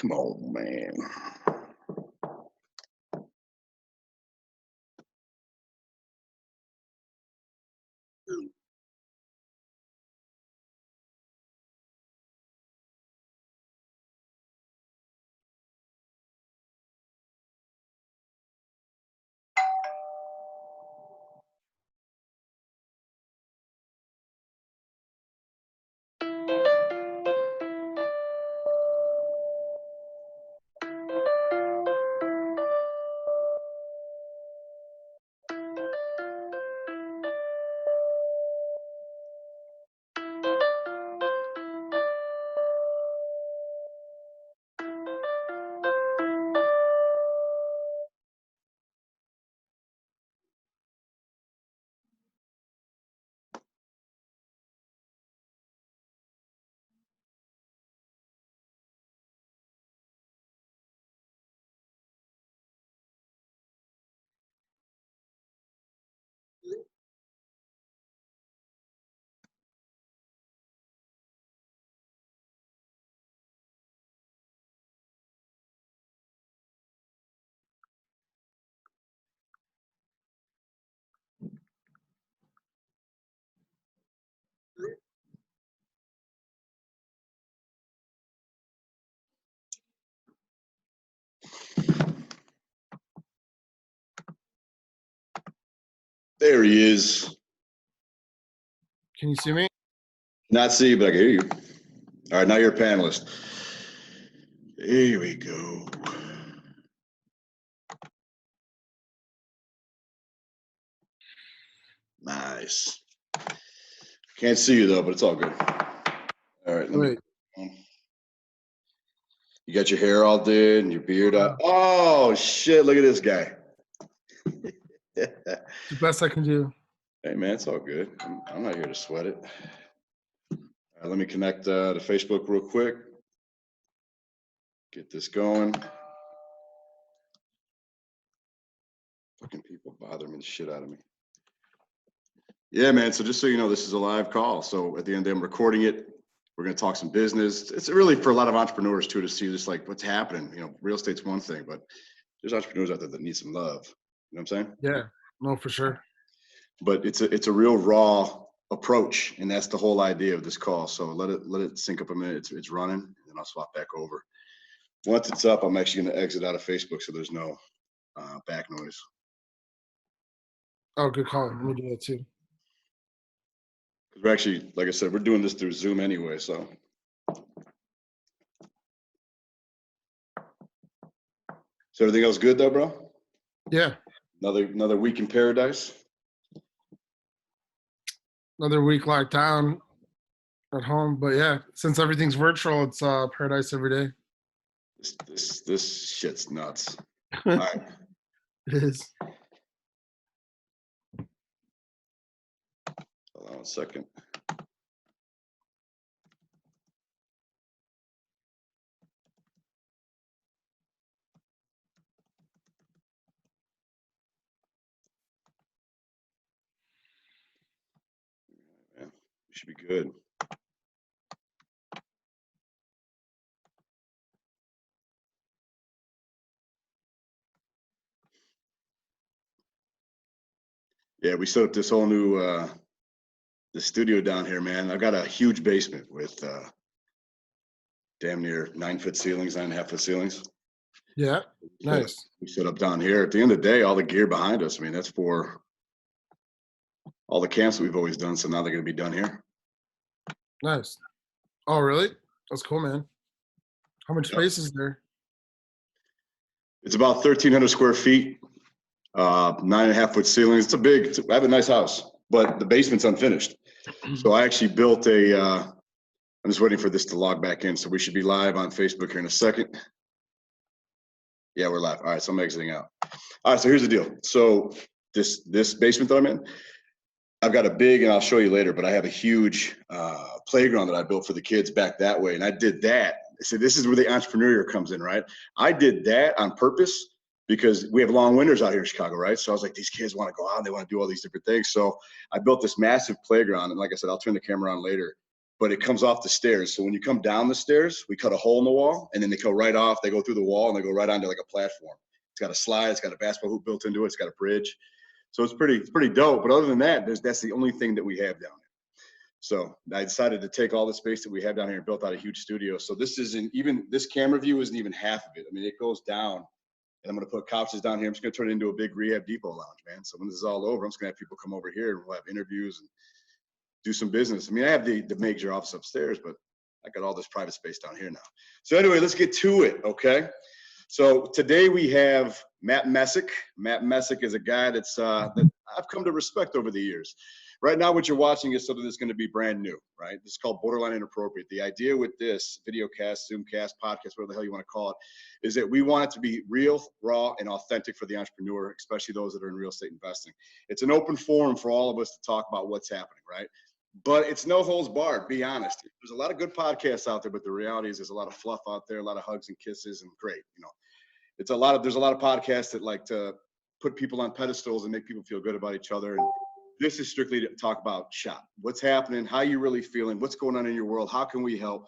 Come on, man. There he is. Can you see me? Not see, but I can hear you. All right, now you're a panelist. Here we go. Nice. Can't see you though, but it's all good. All right, let me. You got your hair all did and your beard up. Oh shit! Look at this guy. The best I can do. Hey man, it's all good. I'm not here to sweat it. All right, let me connect to Facebook real quick. Get this going. Fucking people bother me the shit out of me. Yeah, man. So just so you know, this is a live call. So at the end of the day, I'm recording it. We're going to talk some business. It's really for a lot of entrepreneurs too, to see just like what's happening. You know, real estate's one thing, but there's entrepreneurs out there that need some love. You know what I'm saying? Yeah, no, for sure. But it's a real raw approach, and that's the whole idea of this call. So let it sink up a minute. It's running, and then I'll swap back over. Once it's up, I'm actually going to exit out of Facebook so there's no back noise. Oh, good call. Let me do that too. We're actually, like I said, we're doing this through Zoom anyway, so. So everything else good though, bro? Yeah. Another week in paradise. Another week locked down at home, but yeah, since everything's virtual, it's paradise every day. This shit's nuts. All right. It is. Hold on a second. Man, we should be good. Yeah, we set up this whole new the studio down here, man. I've got a huge basement with damn near 9-foot ceilings, 9.5-foot ceilings. Yeah, nice. We set up down here. At the end of the day, all the gear behind us, I mean, that's for all the camps that we've always done. So now they're going to be done here. Nice. Oh, really? That's cool, man. How much space is there? It's about 1,300 square feet, 9.5-foot ceilings. I have a nice house, but the basement's unfinished. So I actually built I'm just waiting for this to log back in. So we should be live on Facebook here in a second. Yeah, we're live. All right, so I'm exiting out. All right, so here's the deal. So this basement that I'm in, I've got a big, and I'll show you later, but I have a huge playground that I built for the kids back that way. And I did that. So this is where the entrepreneur comes in, right? I did that on purpose because we have long winters out here in Chicago, right? So I was like, these kids want to go out and they want to do all these different things. So I built this massive playground. And like I said, I'll turn the camera on later. but it comes off the stairs. So when you come down the stairs, we cut a hole in the wall, and then they go right off. They go through the wall, and they go right onto like a platform. It's got a slide. It's got a basketball hoop built into it. It's got a bridge. So it's pretty dope. But other than that, that's the only thing that we have down there. So I decided to take all the space that we have down here and built out a huge studio. So this camera view isn't even half of it. I mean, it goes down, and I'm going to put couches down here. I'm just going to turn it into a big rehab depot lounge, man. So when this is all over, I'm just going to have people come over here and we'll have interviews and do some business. I mean, I have the major office upstairs, but I got all this private space down here now. So anyway, let's get to it, okay? So today we have Matt Mesick. Matt Mesick is a guy that I've come to respect over the years. Right now, what you're watching is something that's going to be brand new, right? This is called Borderline Inappropriate. The idea with this video cast, Zoomcast, podcast, whatever the hell you want to call it, is that we want it to be real, raw, and authentic for the entrepreneur, especially those that are in real estate investing. It's an open forum for all of us to talk about what's happening, right? But it's no holds barred, be honest. There's a lot of good podcasts out there, but the reality is there's a lot of fluff out there, a lot of hugs and kisses, and great, you know. There's a lot of podcasts that like to put people on pedestals and make people feel good about each other. And this is strictly to talk about shop. What's happening, how you really feeling, what's going on in your world, how can we help?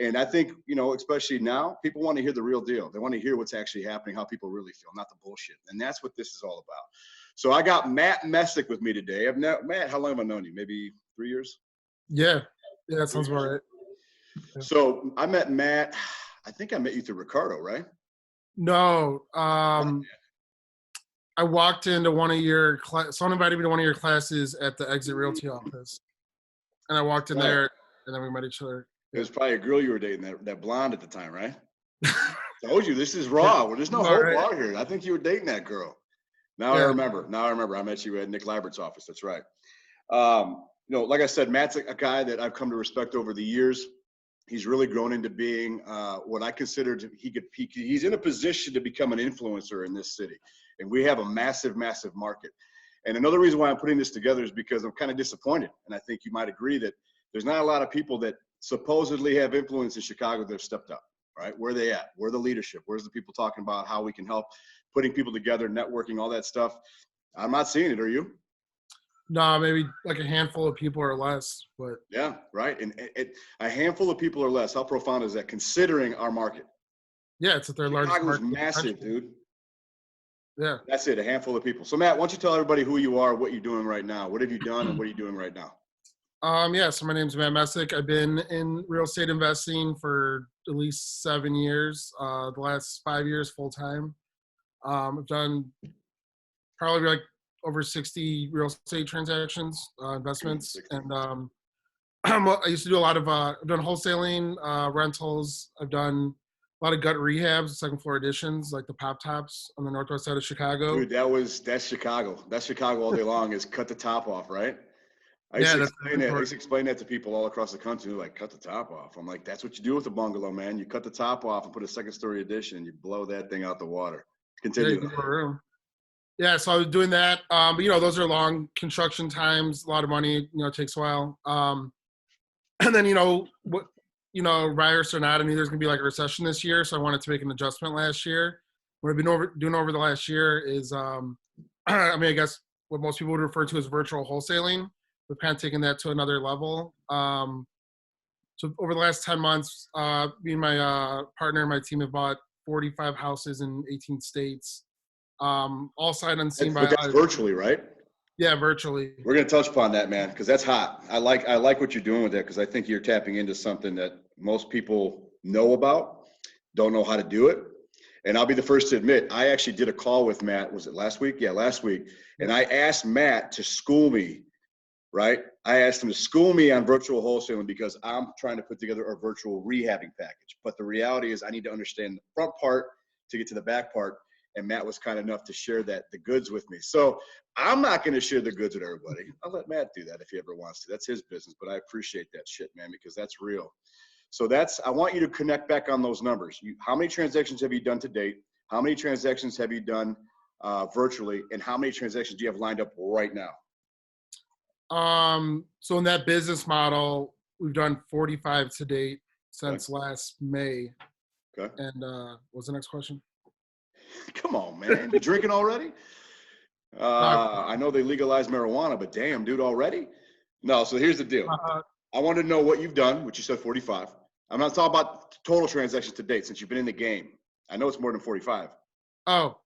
And I think, you know, especially now, people want to hear the real deal. They want to hear what's actually happening, how people really feel, not the bullshit. And that's what this is all about. So I got Matt Mesick with me today. Matt, how long have I known you? Maybe 3 years? Yeah, that sounds about right. Yeah. So I met Matt, I think I met you through Ricardo, right? No, I walked into one of your someone invited me to one of your classes at the Exit Realty office, and I walked in there, and then we met each other. It was probably a girl you were dating, that blonde at the time, right? Told you this is raw. Well, there's no hope out here. I think you were dating that girl. Now I remember. I met you at Nick Libert's office. That's right. You know, like I said, Matt's a guy that I've come to respect over the years. He's really grown into being what I consider he's in a position to become an influencer in this city. And we have a massive, massive market. And another reason why I'm putting this together is because I'm kind of disappointed. And I think you might agree that there's not a lot of people that supposedly have influence in Chicago that have stepped up, right? Where are they at? Where are the leadership? Where's the people talking about how we can help, putting people together, networking, all that stuff? I'm not seeing it. Are you? No, maybe like a handful of people or less, but yeah, right. And a handful of people or less. How profound is that, considering our market? Yeah, it's at their largest market. Chicago's massive, dude. Yeah, that's it. A handful of people. So Matt, why don't you tell everybody who you are, what you're doing right now? What have you done, and what are you doing right now? Yeah. So my name's Matt Mesick. I've been in real estate investing for at least 7 years. The last 5 years full time. I've done probably like over 60 real estate transactions, investments. And I used to do a lot of, I've done wholesaling, rentals. I've done a lot of gut rehabs, second floor additions, like the Pop Tops on the northwest side of Chicago. Dude, that's Chicago. That's Chicago all day long, is cut the top off, right? I used to explain that to people all across the country. They're like, cut the top off. I'm like, that's what you do with a bungalow, man. You cut the top off and put a second story addition, and you blow that thing out the water. Continue. Yeah, so I was doing that. But, you know, those are long construction times, a lot of money, you know, it takes a while. And then, virus or not, I knew there's going to be like a recession this year. So I wanted to make an adjustment last year. What I've been doing over the last year is, I guess what most people would refer to as virtual wholesaling. We've kind of taken that to another level. So over the last 10 months, me and my partner and my team have bought 45 houses in 18 states. All signed unseen by. But that's virtually, right? Yeah, virtually. We're gonna touch upon that, man, because that's hot. I like what you're doing with that, because I think you're tapping into something that most people know about, don't know how to do it. And I'll be the first to admit, I actually did a call with Matt. Was it last week? Yeah, last week. And I asked Matt to school me, right? I asked him to school me on virtual wholesaling because I'm trying to put together a virtual rehabbing package. But the reality is I need to understand the front part to get to the back part. And Matt was kind enough to share the goods with me. So I'm not going to share the goods with everybody. I'll let Matt do that if he ever wants to. That's his business, but I appreciate that shit, man, because that's real. So I want you to connect back on those numbers. How many transactions have you done to date? How many transactions have you done virtually? And how many transactions do you have lined up right now? So in that business model, we've done 45 to date since last May. Okay. And what's the next question? Come on, man. You drinking already? I know they legalized marijuana, but damn, dude, already? No, so here's the deal. I want to know what you've done, which you said 45. I'm not talking about total transactions to date since you've been in the game. I know it's more than 45. Oh,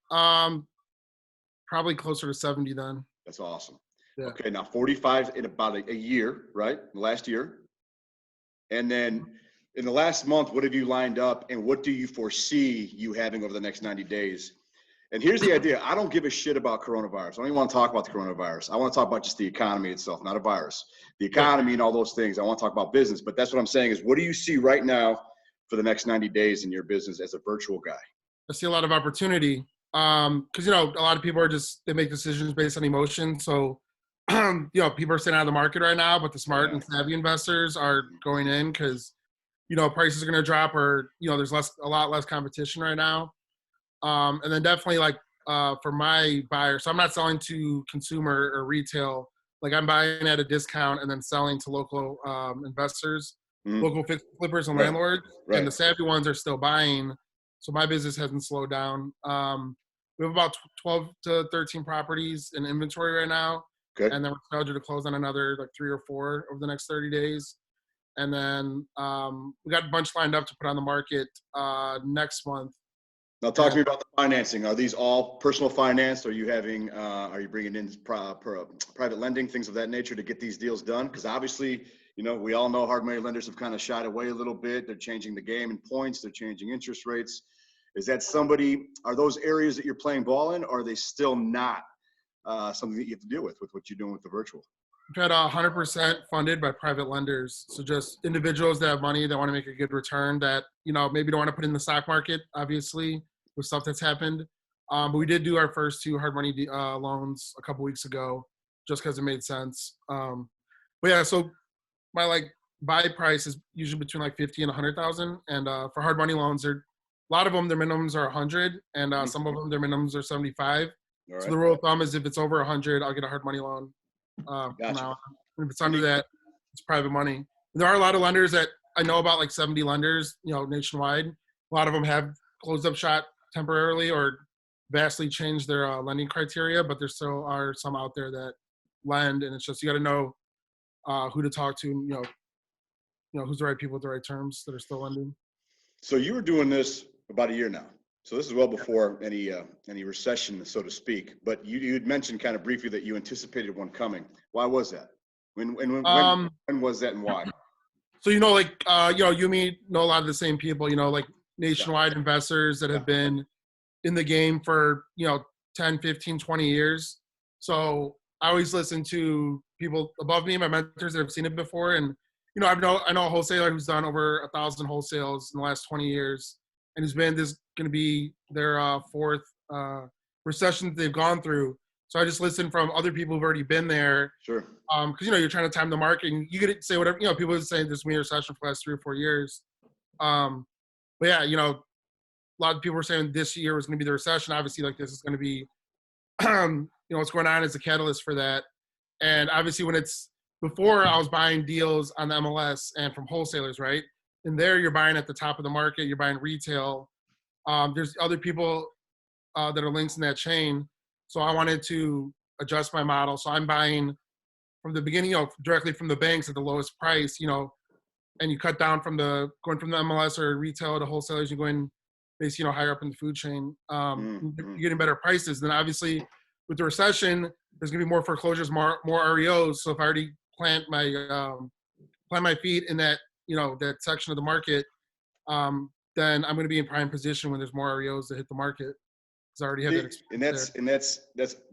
probably closer to 70 then. That's awesome. Yeah. Okay, now 45 in about a year, right? Last year. And then in the last month, what have you lined up and what do you foresee you having over the next 90 days? And here's the idea. I don't give a shit about coronavirus. I don't even want to talk about the coronavirus. I want to talk about just the economy itself, not a virus. The economy and all those things. I want to talk about business, but that's what I'm saying is what do you see right now for the next 90 days in your business as a virtual guy? I see a lot of opportunity. Because, you know, a lot of people are they make decisions based on emotion. So, you know, people are staying out of the market right now, but the smart and savvy investors are going in because, you know, prices are going to drop or, you know, there's a lot less competition right now. And then definitely like for my buyer, so I'm not selling to consumer or retail. Like I'm buying at a discount and then selling to local investors, local flippers and landlords. Right. And the savvy ones are still buying. So my business hasn't slowed down. We have about 12 to 13 properties in inventory right now. Okay. And then we're scheduled to close on another like 3 or 4 over the next 30 days. And then we got a bunch lined up to put on the market next month. Now talk to me about the financing. Are these all personal finance? Are you bringing in private lending, things of that nature to get these deals done? Because obviously, you know, we all know hard money lenders have kind of shied away a little bit. They're changing the game in points. They're changing interest rates. Are those areas that you're playing ball in, or are they still not something that you have to deal with what you're doing with the virtual? We've had 100% funded by private lenders. So just individuals that have money that want to make a good return that, you know, maybe don't want to put in the stock market, obviously, with stuff that's happened. But we did do our first 2 hard money loans a couple weeks ago just because it made sense. But yeah, so my like buy price is usually between like 50 and 100,000. And for hard money loans, a lot of them, their minimums are 100 and some of them, their minimums are 75. Right. So the rule of thumb is if it's over 100, I'll get a hard money loan. Gotcha. Now, if it's under that, it's private money. And there are a lot of lenders that I know about, like 70 lenders, you know, nationwide. A lot of them have closed up shop temporarily or vastly changed their lending criteria, but there still are some out there that lend, and it's just you got to know who to talk to, you know who's the right people with the right terms that are still lending. So you were doing this about a year now. So this is well before any recession, so to speak. But you had mentioned kind of briefly that you anticipated one coming. Why was that? When was that and why? So you know, like you know, you and me know a lot of the same people. You know, like nationwide investors that have been in the game for 10, 15, 20 years. So I always listen to people above me, my mentors that have seen it before, and you know, I know a wholesaler who's done over 1,000 wholesales in the last 20 years. And it's been going to be their 4th recession that they've gone through. So I just listen from other people who've already been there. Sure. Because, you know, you're trying to time the market and you get to say whatever, you know, people have been saying this mini recession for the last 3 or 4 years. But yeah, you know, a lot of people were saying this year was going to be the recession. Obviously, like this is going to be, you know, what's going on is a catalyst for that. And obviously before I was buying deals on the MLS and from wholesalers, right? And there you're buying at the top of the market, you're buying retail. There's other people that are links in that chain. So I wanted to adjust my model. So I'm buying from the beginning, you know, directly from the banks at the lowest price, you know, and you cut down going from the MLS or retail to wholesalers, you're going basically, you know, higher up in the food chain. You're getting better prices. Then obviously with the recession, there's gonna be more foreclosures, more REOs. So if I already plant my feet in that, you know, that section of the market, then I'm going to be in prime position when there's more REOs that hit the market because I already have that experience. And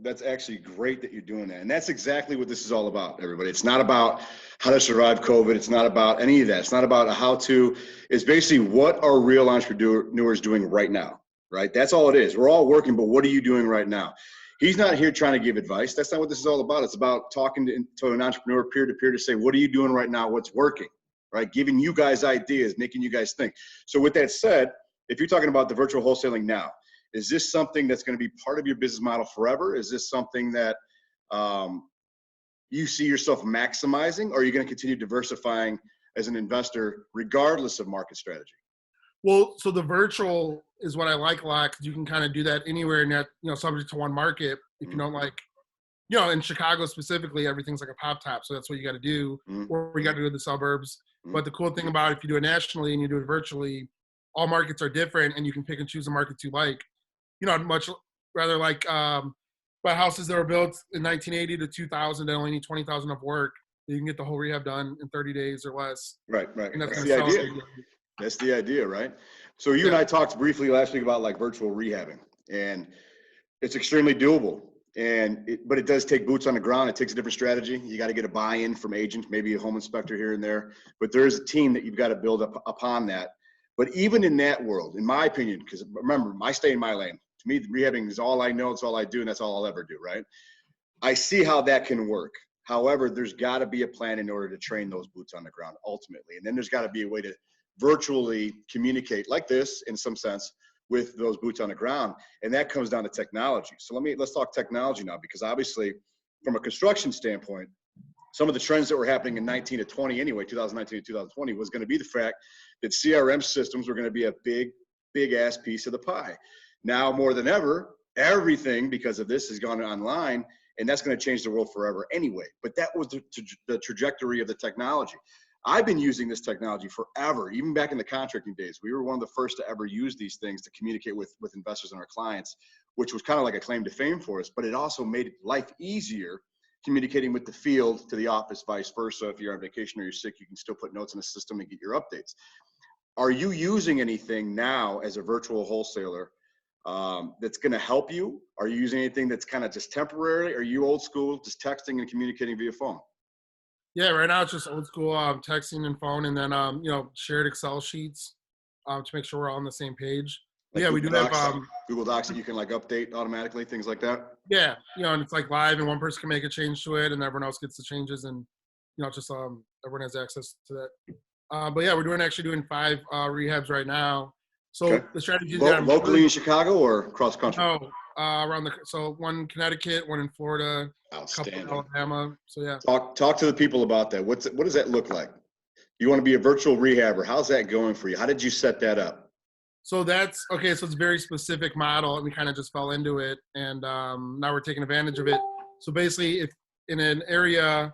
that's actually great that you're doing that. And that's exactly what this is all about, everybody. It's not about how to survive COVID. It's not about any of that. It's not about how to. It's basically what are real entrepreneurs doing right now, right? That's all it is. We're all working, but what are you doing right now? He's not here trying to give advice. That's not what this is all about. It's about talking to an entrepreneur peer-to-peer to say, what are you doing right now? What's working? Right? Giving you guys ideas, making you guys think. So with that said, if you're talking about the virtual wholesaling now, is this something that's going to be part of your business model forever? Is this something that you see yourself maximizing, or are you going to continue diversifying as an investor regardless of market strategy? Well, so the virtual is what I like a lot because you can kind of do that anywhere, not, you know, subject to one market. If you don't like you know, in Chicago specifically, everything's like a pop top. So that's what you got to do, Mm, or you got to do the suburbs. mm. But the cool thing about it, if you do it nationally and you do it virtually, all markets are different and you can pick and choose the markets you like. You know, I'd much rather like buy houses that were built in 1980 to 2000 that only need 20,000 of work. You can get the whole rehab done in 30 days or less. Right, And that's that's going the to sell idea. immediately. That's the idea, right? So you and Yeah. I talked briefly last week about like virtual rehabbing, and it's extremely doable. But it does take boots on the ground. It takes a different strategy. You got to get a buy-in from agents, maybe a home inspector here and there. But there is a team that you've got to build up upon that. But even in that world, in my opinion, because remember, I stay in my lane. To me, rehabbing is all I know. It's all I do, and that's all I'll ever do, right? I see how that can work. However, there's got to be a plan in order to train those boots on the ground ultimately. And then there's got to be a way to virtually communicate like this in some sense with those boots on the ground. And that comes down to technology. So let's talk technology now, because obviously from a construction standpoint, some of the trends that were happening in 19 to 20 anyway, 2019 to 2020 was going to be the fact that CRM systems were going to be a big ass piece of the pie. Now more than ever, everything because of this has gone online, and that's going to change the world forever anyway. But that was the trajectory of the technology. I've been using this technology forever, even back in the contracting days. We were one of the first to ever use these things to communicate with investors and our clients, which was kind of like a claim to fame for us, but it also made life easier communicating with the field to the office, vice versa. If you're on vacation or you're sick, you can still put notes in the system and get your updates. Are you using anything now as a virtual wholesaler that's going to help you? Are you using anything that's kind of just temporary? Are you old school, just texting and communicating via phone? Yeah, right now it's just old school texting and phone, and then you know, shared Excel sheets to make sure we're all on the same page. Like Yeah, we do have Google Docs that you can like update automatically, things like that. yeah, you know, and it's like live, and one person can make a change to it, and everyone else gets the changes, and you know, just everyone has access to that. But yeah, we're actually doing 5 rehabs right now. So Okay. the strategy that I'm Locally in Chicago or cross country? no around one in Connecticut, one in Florida, a couple in Outstanding. Alabama. So yeah. Talk to the people about that. What does that look like? You want to be a virtual rehabber. How's that going for you? How did you set that up? So that's okay. So it's a very specific model, and we kind of just fell into it, and now we're taking advantage of it. So basically, if in an area,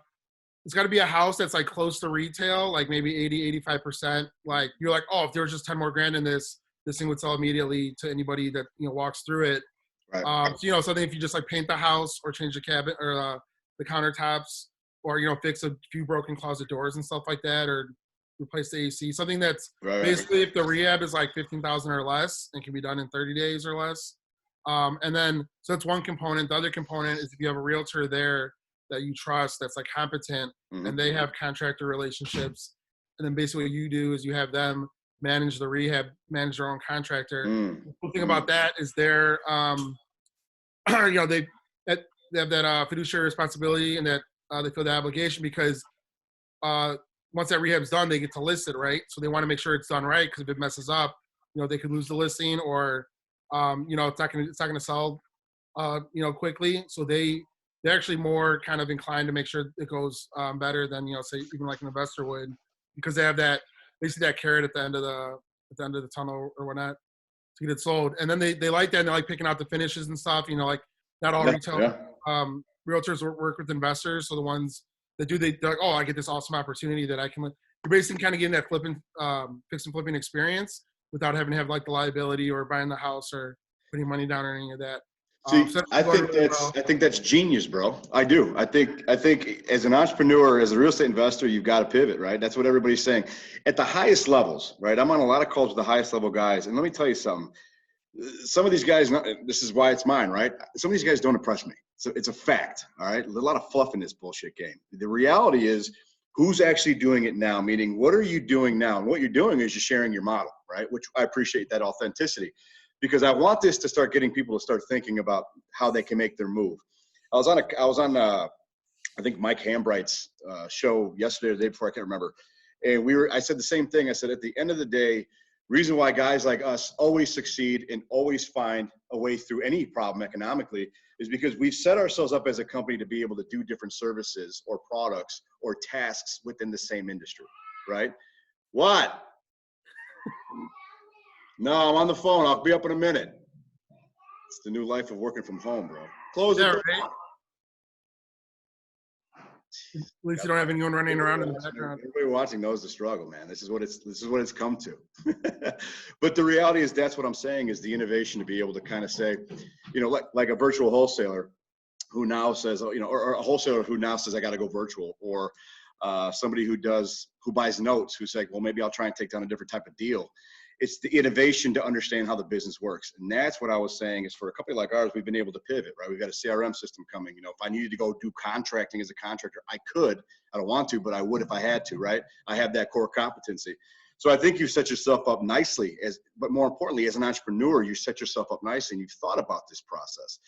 it's got to be a house that's like close to retail, like maybe 80, 85%. Like you're like, oh, if there was just 10 more grand in this thing would sell immediately to anybody that you know walks through it. Right. So you know, something if you just like paint the house or change the cabinet or the countertops, or you know, fix a few broken closet doors and stuff like that, or replace the AC. Something that's Right. basically if the rehab is like 15,000 or less and can be done in 30 days or less. And then so that's one component. The other component is if you have a realtor there that you trust that's like competent and they have contractor relationships, and then basically what you do is you have them manage the rehab, manage their own contractor. The cool thing about that is they're you know they have that fiduciary responsibility, and that they feel the obligation because once that rehab's done, they get to list it, right? So they want to make sure it's done right, because if it messes up, you know, they could lose the listing, or you know, it's not gonna sell you know, quickly. So they're actually more kind of inclined to make sure it goes better than, you know, say even like an investor would, because they have that basically that carrot at the end of the tunnel or whatnot to get it sold. And then they like that, and they like picking out the finishes and stuff. You know, like not all retail realtors work with investors, so the ones that do, they're like, oh, I get this awesome opportunity that I can. You're basically kind of getting that fix and flipping experience without having to have like the liability or buying the house or putting money down or any of that. See, So I think that's genius, bro. I do. I think as an entrepreneur, as a real estate investor, you've got to pivot, right? That's what everybody's saying. At the highest levels, right? I'm on a lot of calls with the highest level guys, and let me tell you something. Some of these guys, this is why it's mine, right? Some of these guys don't impress me. So it's a fact, all right? There's a lot of fluff in this bullshit game. The reality is, who's actually doing it now? Meaning, what are you doing now? And what you're doing is you're sharing your model, right? Which I appreciate that authenticity, because I want this to start getting people to start thinking about how they can make their move. I was on I think Mike Hambright's show yesterday or the day before, I can't remember. And I said the same thing. I said, at the end of the day, reason why guys like us always succeed and always find a way through any problem economically is because we've set ourselves up as a company to be able to do different services or products or tasks within the same industry, right? What? No, I'm on the phone. I'll be up in a minute. It's the new life of working from home, bro. Close the door. Right? At least you don't have anyone running around in the background. Everybody watching knows the struggle, man. This is what it's come to. But the reality is, that's what I'm saying, is the innovation to be able to kind of say, like a virtual wholesaler who now says, or a wholesaler who now says, I got to go virtual, or somebody who buys notes, who's like, well, maybe I'll try and take down a different type of deal. It's the innovation to understand how the business works. And that's what I was saying, is for a company like ours, we've been able to pivot, right? We've got a CRM system coming. If I needed to go do contracting as a contractor, I could. I don't want to, but I would if I had to, right? I have that core competency. So I think you've set yourself up nicely, but more importantly, as an entrepreneur, you set yourself up nicely, and you've thought about this process.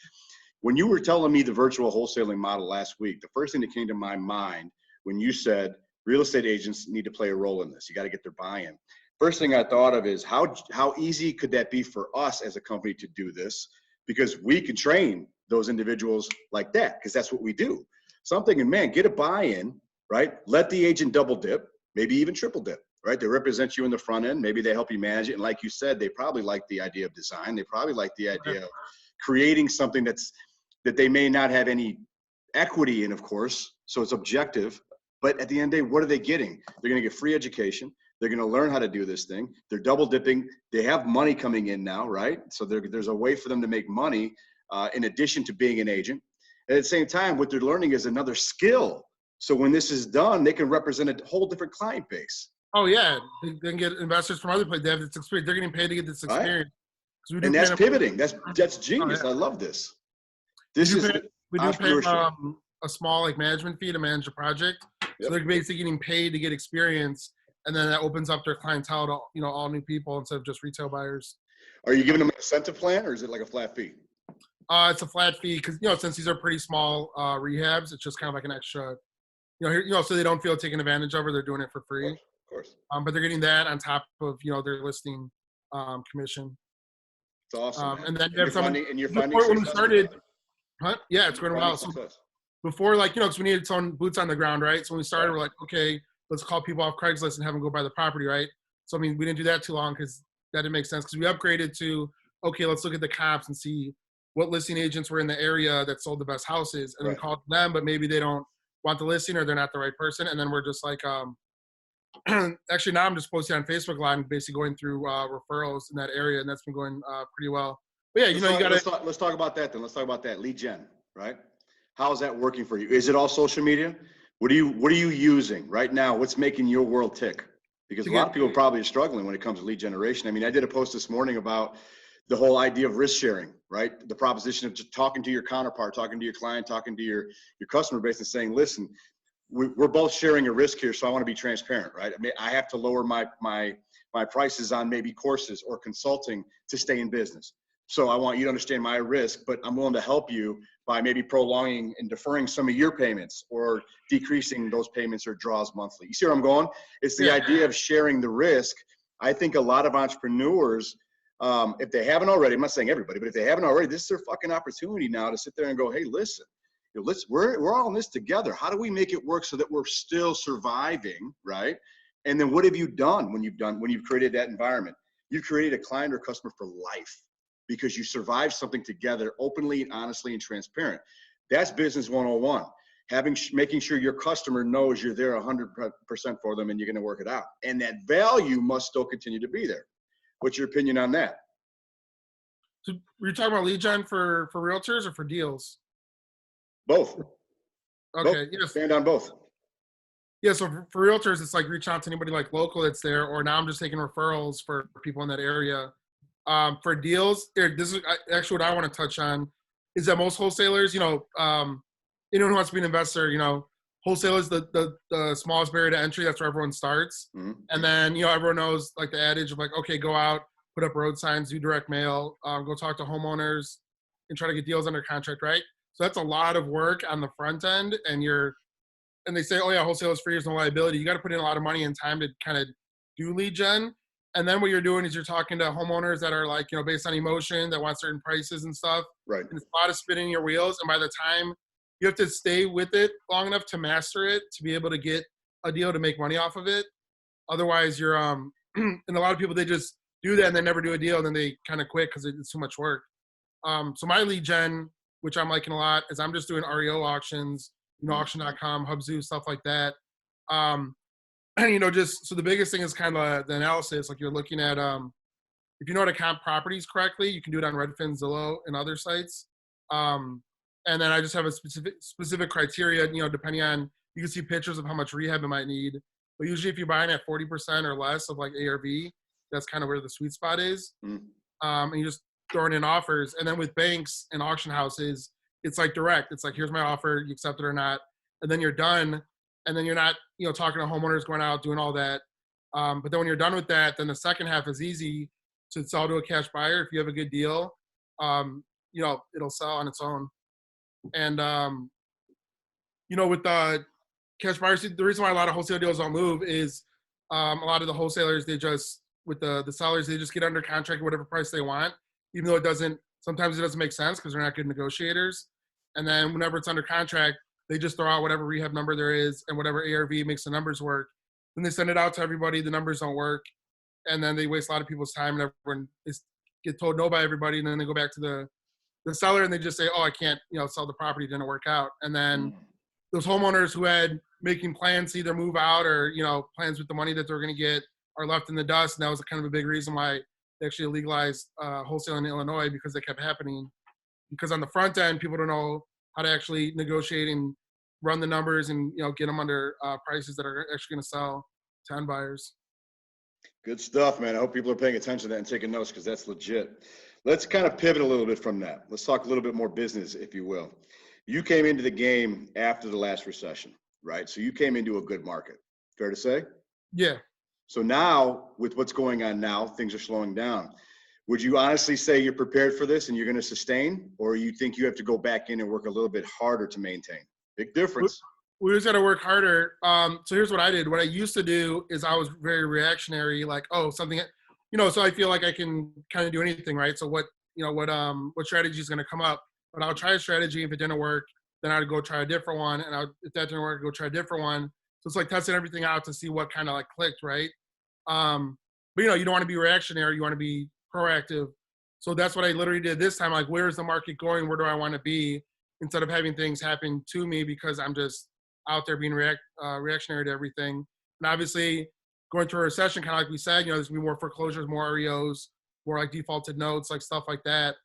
When you were telling me the virtual wholesaling model last week, the first thing that came to my mind when you said real estate agents need to play a role in this, you got to get their buy-in. First thing I thought of is how easy could that be for us as a company to do this? Because we can train those individuals like that, because that's what we do. So I'm thinking, man, get a buy-in, right? Let the agent double dip, maybe even triple dip, right? They represent you in the front end. Maybe they help you manage it. And like you said, they probably like the idea of design. They probably like the idea of creating something that they may not have any equity in, of course. So it's objective. But at the end of the day, what are they getting? They're going to get free education. They're going to learn how to do this thing. They're double dipping. They have money coming in now, right? So there's a way for them to make money in addition to being an agent. And at the same time, what they're learning is another skill. So when this is done, they can represent a whole different client base. Oh yeah, they can get investors from other places. They have this experience. They're getting paid to get this experience. Right. And that's pivoting. That's genius. Oh, yeah. I love this. We do pay a small management fee to manage a project. Yep. So they're basically getting paid to get experience, and then that opens up their clientele to all new people instead of just retail buyers. Are you giving them an incentive plan, or is it like a flat fee? It's a flat fee because since these are pretty small rehabs, it's just kind of like an extra, so they don't feel taken advantage of, or they're doing it for free. Of course. But they're getting that on top of their listing commission. It's awesome. And then you're finding when we started. Yeah, it's going well. So before, because we needed some boots on the ground, right? So when we started, we're like, okay, let's call people off Craigslist and have them go buy the property, right? So, we didn't do that too long because that didn't make sense, because we upgraded to, okay, let's look at the comps and see what listing agents were in the area that sold the best houses, and then call them, but maybe they don't want the listing or they're not the right person. And then we're just like, actually now I'm just posting on Facebook Live and basically going through referrals in that area, and that's been going pretty well. But yeah, let's talk about that then. Let's talk about that lead gen, right? How is that working for you? Is it all social media? What are you using right now? What's making your world tick? Because a lot of people probably are struggling when it comes to lead generation. I did a post this morning about the whole idea of risk sharing, right? The proposition of just talking to your counterpart, talking to your client, talking to your customer base, and saying, listen, we're both sharing a risk here, so I want to be transparent, right? I have to lower my prices on maybe courses or consulting to stay in business. So I want you to understand my risk, but I'm willing to help you by maybe prolonging and deferring some of your payments, or decreasing those payments or draws monthly. You see where I'm going? It's the idea of sharing the risk. I think a lot of entrepreneurs, if they haven't already, I'm not saying everybody, but if they haven't already, this is their fucking opportunity now to sit there and go, hey, listen, we're all in this together. How do we make it work so that we're still surviving, right? And then what have you done when you've created that environment? You've created a client or customer for life, because you survived something together openly and honestly and transparent. That's business 101. Making sure your customer knows you're there 100% for them and you're going to work it out. And that value must still continue to be there. What's your opinion on that? So were you talking about lead gen for realtors or for deals? Both. Okay. Yes. Stand on both. Yeah. So for realtors, it's like reach out to anybody local that's there, or now I'm just taking referrals for people in that area. For deals, this is actually what I want to touch on, is that most wholesalers, anyone who wants to be an investor, wholesale is the smallest barrier to entry. That's where everyone starts. Mm-hmm. And then, everyone knows the adage of okay, go out, put up road signs, do direct mail, go talk to homeowners and try to get deals under contract, right? So that's a lot of work on the front end, and they say, oh yeah, wholesale is free, there's no liability. You got to put in a lot of money and time to kind of do lead gen. And then what you're doing is you're talking to homeowners that are based on emotion, that want certain prices and stuff. Right. And it's a lot of spinning your wheels. And by the time you have to stay with it long enough to master it, to be able to get a deal to make money off of it. Otherwise you're, and a lot of people, they just do that and they never do a deal, and then they kind of quit because it's too much work. So my lead gen, which I'm liking a lot, is I'm just doing REO auctions auction.com, Hubzu, stuff like that. And, just so the biggest thing is kind of the analysis. Like you're looking at, if you know how to comp properties correctly, you can do it on Redfin, Zillow, and other sites. And then I just have a specific criteria, depending on, you can see pictures of how much rehab it might need. But usually if you're buying at 40% or less of like ARV, that's kind of where the sweet spot is. And you just throwing in offers. And then with banks and auction houses, it's like direct. It's like, here's my offer, you accept it or not. And then you're done. And then you're not, talking to homeowners, going out, doing all that. But then when you're done with that, then the second half is easy to sell to a cash buyer. If you have a good deal, it'll sell on its own. And, with the cash buyers, the reason why a lot of wholesale deals don't move is a lot of the wholesalers, they just, with the sellers, they just get under contract at whatever price they want, even though sometimes it doesn't make sense because they're not good negotiators. And then whenever it's under contract, they just throw out whatever rehab number there is and whatever ARV makes the numbers work. Then they send it out to everybody, the numbers don't work. And then they waste a lot of people's time and everyone get told no by everybody. And then they go back to the seller and they just say, oh, I can't, sell the property, didn't work out. And then those homeowners who had making plans to either move out or, plans with the money that they're going to get are left in the dust. And that was kind of a big reason why they actually legalized wholesale in Illinois, because they kept happening. Because on the front end, people don't know how to actually negotiate and run the numbers and, get them under prices that are actually going to sell to end buyers. Good stuff, man. I hope people are paying attention to that and taking notes, because that's legit. Let's kind of pivot a little bit from that. Let's talk a little bit more business, if you will. You came into the game after the last recession, right? So you came into a good market. Fair to say? Yeah. So now, with what's going on now, things are slowing down. Would you honestly say you're prepared for this and you're going to sustain, or you think you have to go back in and work a little bit harder to maintain? Big difference. We just got to work harder. So here's what I did. What I used to do is I was very reactionary, like, something, so I feel like I can kind of do anything, right? So what strategy is going to come up? But I'll try a strategy. If it didn't work, then I'd go try a different one. And if that didn't work, I'd go try a different one. So it's like testing everything out to see what kind of like clicked, right? But you don't want to be reactionary. You want to be proactive. So that's what I literally did this time. Like, where is the market going? Where do I want to be? Instead of having things happen to me because I'm just out there being reactionary to everything. And obviously, going through a recession, kind of like we said, there's going to be more foreclosures, more REOs, more like defaulted notes, like stuff like that.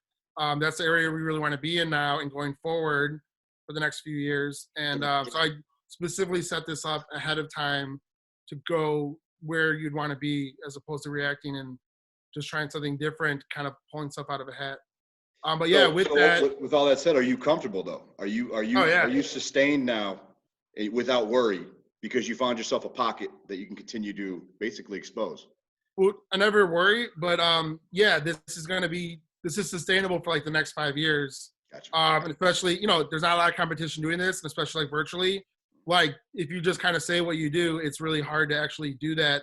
That's the area we really want to be in now and going forward for the next few years. And so I specifically set this up ahead of time to go where you'd want to be, as opposed to reacting and just trying something different, kind of pulling stuff out of a hat. But yeah, with all that said, are you comfortable though? Are you sustained now without worry, because you found yourself a pocket that you can continue to basically expose? Well, I never worry, but this is sustainable for like the next 5 years. Gotcha. And especially, there's not a lot of competition doing this, and especially like virtually. Like if you just kind of say what you do, it's really hard to actually do that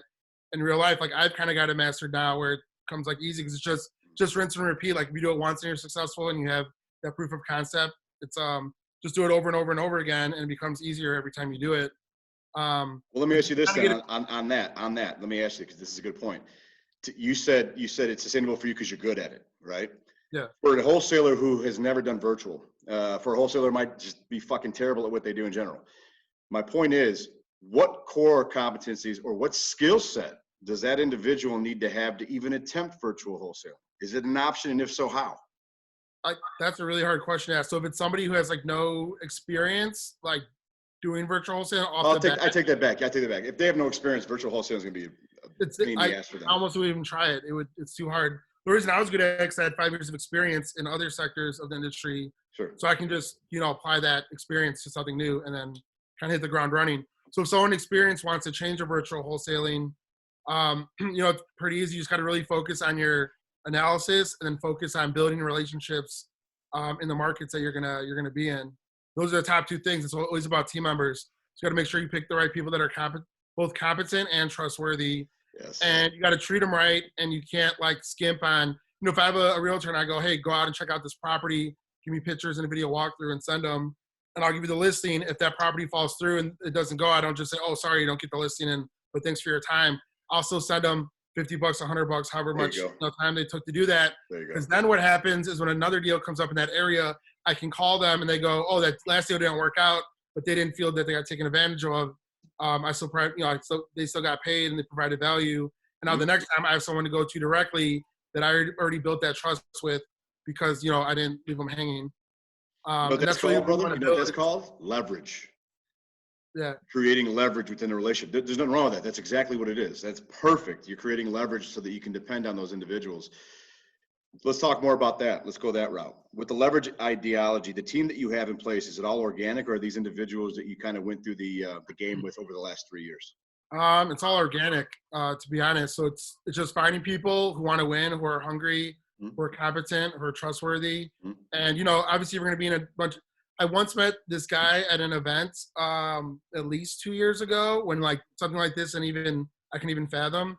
in real life. Like I've kind of got it mastered now where it comes like easy, because it's just rinse and repeat. Like if you do it once and you're successful and you have that proof of concept, it's just do it over and over and over again, and it becomes easier every time you do it. Well, let me ask you this then, on that. Let me ask you, because this is a good point. You said it's sustainable for you because you're good at it, right? Yeah. For a wholesaler who has never done virtual, for a wholesaler might just be fucking terrible at what they do in general. My point is, what core competencies or what skill set does that individual need to have to even attempt virtual wholesale? Is it an option, and if so, how? That's a really hard question to ask. So if it's somebody who has like no experience, like doing virtual wholesale, I take that back. If they have no experience, virtual wholesale is going to be a pain in the ass for them. I almost wouldn't even try it. It's too hard. The reason I was good at it is I had 5 years of experience in other sectors of the industry. Sure. So I can just, apply that experience to something new and then kind of hit the ground running. So if someone experienced wants to change to virtual wholesaling, it's pretty easy. You just got to really focus on your analysis and then focus on building relationships in the markets that you're gonna be in. Those are the top two things. It's always about team members. So you got to make sure you pick the right people that are both competent and trustworthy. Yes. And you got to treat them right, and you can't like skimp on. If I have a realtor and I go, hey, go out and check out this property, give me pictures and a video walkthrough and send them, and I'll give you the listing. If that property falls through and it doesn't go, I don't just say, oh, sorry, you don't get the listing, but thanks for your time. I'll still send them $50, $100, however much time they took to do that. Because then what happens is when another deal comes up in that area, I can call them and they go, oh, that last deal didn't work out. but they didn't feel that they got taken advantage of. They still got paid and they provided value. And now the next time I have someone to go to directly that I already built that trust with because, I didn't leave them hanging. But that's called, brother, you know what that's called? Leverage. Yeah. Creating leverage within a relationship. There's nothing wrong with that. That's exactly what it is. That's perfect. You're creating leverage so that you can depend on those individuals. Let's talk more about that. Let's go that route. With the leverage ideology, the team that you have in place, is it all organic, or are these individuals that you kind of went through the game with over the last 3 years? It's all organic, to be honest. So it's just finding people who want to win, who are hungry, who are competent, who are trustworthy. And, obviously we're going to be in a bunch. I once met this guy at an event at least 2 years ago when like something like this and even I can even fathom.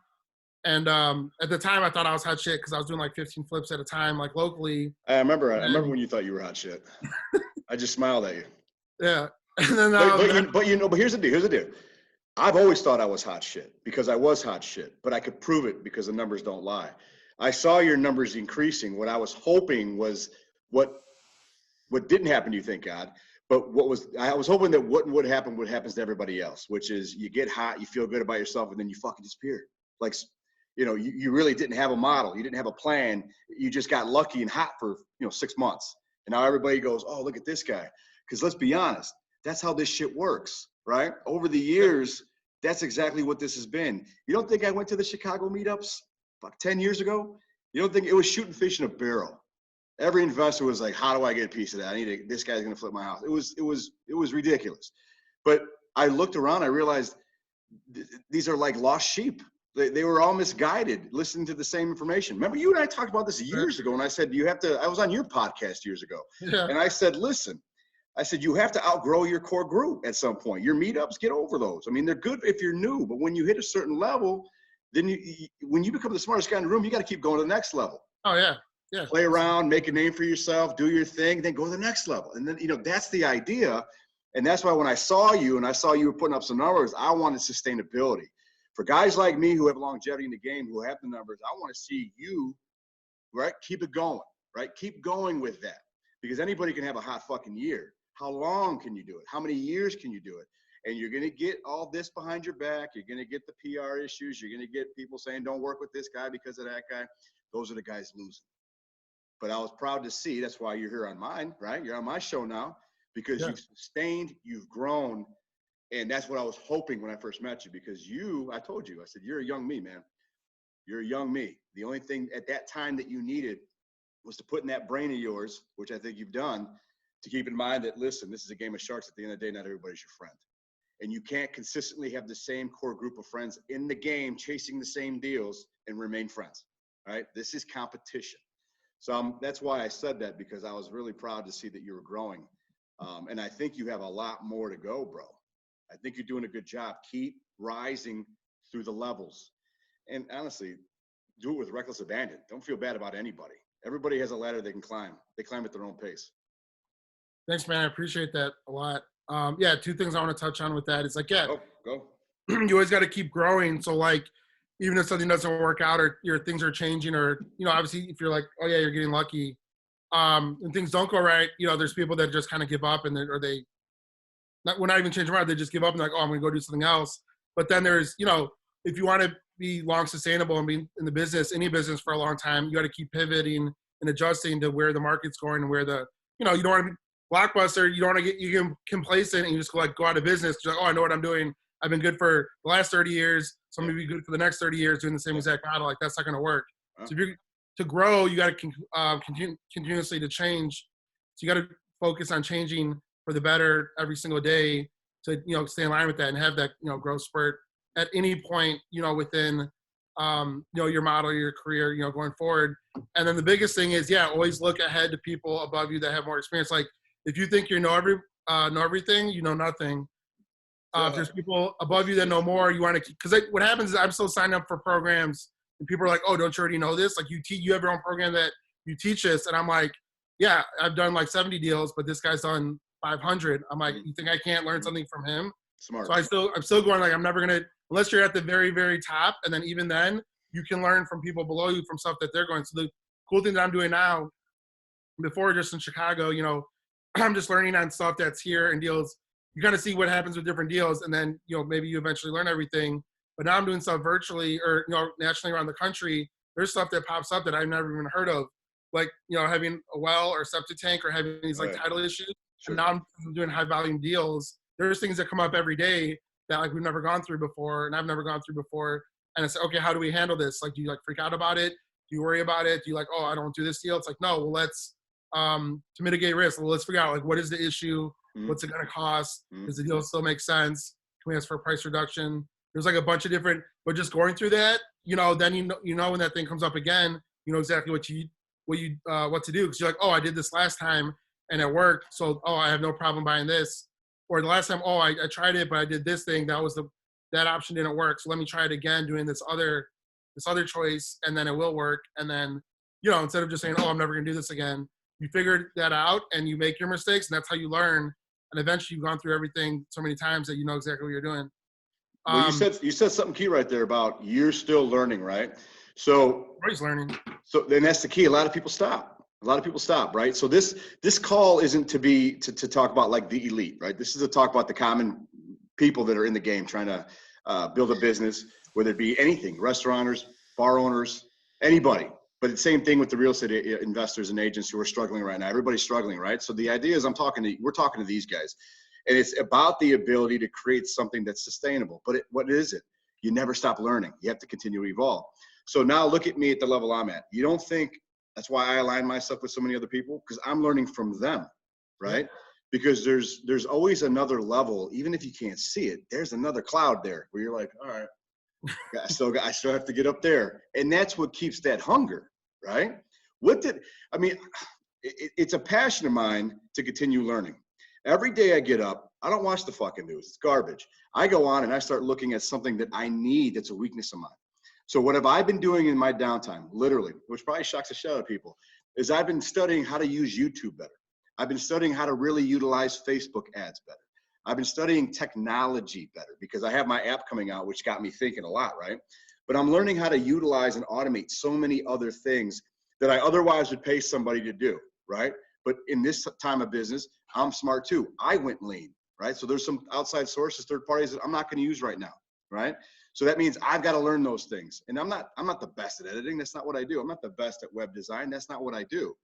And at the time I thought I was hot shit because I was doing like 15 flips at a time, like locally. I remember when you thought you were hot shit. I just smiled at you. Yeah. And then, but here's the deal. I've always thought I was hot shit because I was hot shit, but I could prove it because the numbers don't lie. I saw your numbers increasing. What I was hoping was what didn't happen to you, thank God. But I was hoping that what would happen happens to everybody else, which is you get hot, you feel good about yourself, and then you fucking disappear. Like, you really didn't have a model. You didn't have a plan. You just got lucky and hot for, 6 months. And now everybody goes, oh, look at this guy. Because let's be honest, that's how this shit works, right? Over the years, that's exactly what this has been. You don't think I went to the Chicago meetups about 10 years ago? You don't think it was shooting fish in a barrel? Every investor was like, how do I get a piece of that? This guy's going to flip my house. It was ridiculous. But I looked around, I realized these are like lost sheep. They were all misguided, listening to the same information. Remember, you and I talked about this years ago, and I said, I was on your podcast years ago. Yeah. And I said, listen, you have to outgrow your core group at some point. Your meetups, get over those. I mean, they're good if you're new, but when you hit a certain level, then when you become the smartest guy in the room, you got to keep going to the next level. Oh, yeah. Yeah. Play around, make a name for yourself, do your thing, then go to the next level. And then, that's the idea. And that's why when I saw you and I saw you were putting up some numbers, I wanted sustainability. For guys like me who have longevity in the game, who have the numbers, I want to see you, right? Keep it going, right? Keep going with that, because anybody can have a hot fucking year. How long can you do it? How many years can you do it? And you're going to get all this behind your back. You're going to get the PR issues. You're going to get people saying, don't work with this guy because of that guy. Those are the guys losing. But I was proud to see, that's why you're here on mine, right? You're on my show now because you've sustained, you've grown. And that's what I was hoping when I first met you, because I told you, I said, you're a young me, man. You're a young me. The only thing at that time that you needed was to put in that brain of yours, which I think you've done, to keep in mind that, listen, this is a game of sharks. At the end of the day, not everybody's your friend. And you can't consistently have the same core group of friends in the game, chasing the same deals and remain friends, right? This is competition. So that's why I said that, because I was really proud to see that you were growing. And I think you have a lot more to go, bro. I think you're doing a good job. Keep rising through the levels. And honestly, do it with reckless abandon. Don't feel bad about anybody. Everybody has a ladder they can climb. They climb at their own pace. Thanks, man. I appreciate that a lot. Two things I want to touch on with that. It's like, go. You always got to keep growing. So like, even if something doesn't work out or your things are changing, or, obviously if you're like, oh yeah, you're getting lucky, and things don't go right, there's people that just kind of give up and we're not even changing around. They just give up and like, oh, I'm going to go do something else. But then there's, if you want to be long sustainable and be in the business, any business for a long time, you got to keep pivoting and adjusting to where the market's going and where you don't want to be blockbuster. You don't want to get complacent and you just go out of business. You're like, oh, I know what I'm doing. I've been good for the last 30 years. So I'm going to be good for the next 30 years doing the same exact model. Like, that's not going to work. So if you're to grow, you got to continuously to change. So you got to focus on changing for the better every single day to, stay in line with that and have that, growth spurt at any point, within, your model, your career, going forward. And then the biggest thing is, always look ahead to people above you that have more experience. Like, if you think you know everything, you know nothing. If there's people above you that know more, you want to keep, because what happens is I'm still signing up for programs and people are like, oh, don't you already know this? Like, you have your own program that you teach us. And I'm like, yeah, I've done like 70 deals, but this guy's done 500. I'm like, you think I can't learn something from him? Smart. So I'm still going, like, I'm never going to, unless you're at the very, very top. And then even then you can learn from people below you from stuff that they're going. So the cool thing that I'm doing now, before just in Chicago, I'm just learning on stuff that's here and deals, you kind of see what happens with different deals, and then maybe you eventually learn everything. But now I'm doing stuff virtually or nationally around the country. There's stuff that pops up that I've never even heard of, like having a well or septic tank or having these like title issues. Sure. And now I'm doing high volume deals. There's things that come up every day that like we've never gone through before, and I've never gone through before. And it's okay, how do we handle this? Like, do you like freak out about it? Do you worry about it? Do you like, oh, I don't do this deal? It's like, no, well, let's to mitigate risk. Well, let's figure out like what is the issue? What's it going to cost? Does the deal still make sense? Can we ask for a price reduction? There's like a bunch of different, but just going through that, then you know when that thing comes up again, you know exactly what to do, because you're like, oh, I did this last time and it worked, so I have no problem buying this. Or the last time, I tried it, but I did this thing, that option didn't work, so let me try it again, doing this other choice, and then it will work. And then instead of just saying, I'm never gonna do this again, you figured that out and you make your mistakes, and that's how you learn. And eventually you've gone through everything so many times that you know exactly what you're doing. Well, you said something key right there about you're still learning, right? So always learning. So then that's the key. A lot of people stop. Right? So this call isn't to talk about like the elite, right? This is to talk about the common people that are in the game trying to build a business, whether it be anything, restauranteurs, bar owners, anybody. But the same thing with the real estate investors and agents who are struggling right now. Everybody's struggling, right? So the idea is we're talking to these guys. And it's about the ability to create something that's sustainable. But what is it? You never stop learning. You have to continue to evolve. So now look at me at the level I'm at. You don't think that's why I align myself with so many other people? Because I'm learning from them, right? Because there's always another level, even if you can't see it, there's another cloud there where you're like, all right, I still have to get up there. And that's what keeps that hunger, right? It's a passion of mine to continue learning. Every day I get up, I don't watch the fucking news. It's garbage. I go on and I start looking at something that I need that's a weakness of mine. So what have I been doing in my downtime, literally, which probably shocks the shit out of people, is I've been studying how to use YouTube better. I've been studying how to really utilize Facebook ads better. I've been studying technology better because I have my app coming out, which got me thinking a lot, right? But I'm learning how to utilize and automate so many other things that I otherwise would pay somebody to do, right? But in this time of business, I'm smart too. I went lean, right? So there's some outside sources, third parties that I'm not going to use right now, right? So that means I've got to learn those things. And I'm not the best at editing. That's not what I do. I'm not the best at web design. That's not what I do.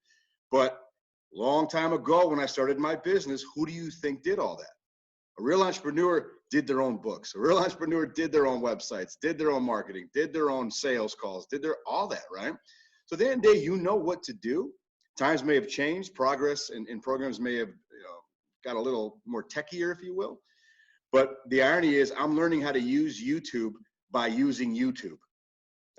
But long time ago when I started my business, who do you think did all that? A real entrepreneur did their own books. A real entrepreneur did their own websites, did their own marketing, did their own sales calls, all that, right? So at the end of the day, you know what to do. Times may have changed. Progress and programs may have got a little more techier, if you will. But the irony is I'm learning how to use YouTube by using YouTube,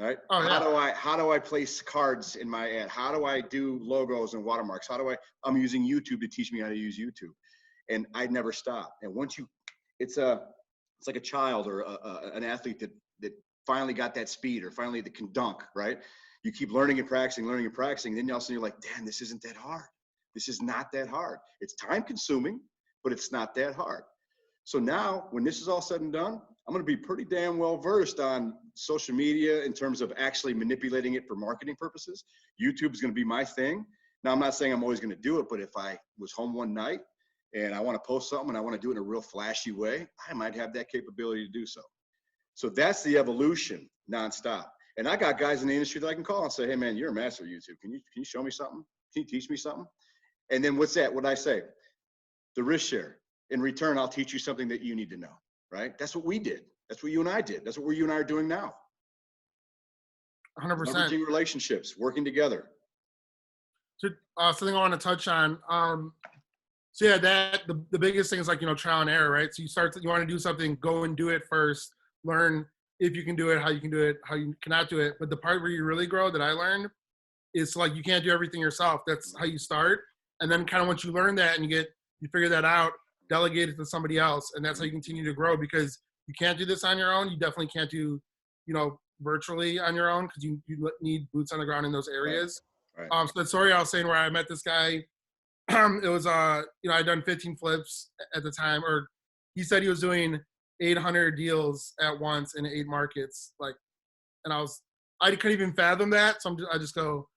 right? Oh, yeah. How do I place cards in my ad? How do I do logos and watermarks? I'm using YouTube to teach me how to use YouTube. And I never stop. And once it's like a child or an athlete that finally got that speed or finally that can dunk, right? You keep learning and practicing. Then all of a sudden you're like, damn, this isn't that hard. This is not that hard. It's time consuming, but it's not that hard. So now when this is all said and done, I'm going to be pretty damn well versed on social media in terms of actually manipulating it for marketing purposes. YouTube is going to be my thing. Now, I'm not saying I'm always going to do it, but if I was home one night and I want to post something and I want to do it in a real flashy way, I might have that capability to do so. So that's the evolution nonstop. And I got guys in the industry that I can call and say, hey man, you're a master of YouTube. Can you show me something? Can you teach me something? And then what's that? What I say? The risk share. In return, I'll teach you something that you need to know, right? That's what we did. That's what you and I did. That's what you and I are doing now. 100%. Leveraging relationships, working together. So, something I want to touch on. So yeah, the biggest thing is like, trial and error, right? So you want to do something, go and do it first, learn if you can do it, how you can do it, how you cannot do it. But the part where you really grow that I learned is like, you can't do everything yourself. That's how you start. And then kind of once you learn that and you figure that out, delegate it to somebody else. And that's how you continue to grow, because you can't do this on your own. You definitely can't do, virtually on your own, because you need boots on the ground in those areas. Right. So that story I was saying where I met this guy, it was, I'd done 15 flips at the time, or he said he was doing 800 deals at once in 8 markets. And I couldn't even fathom that. So I just go,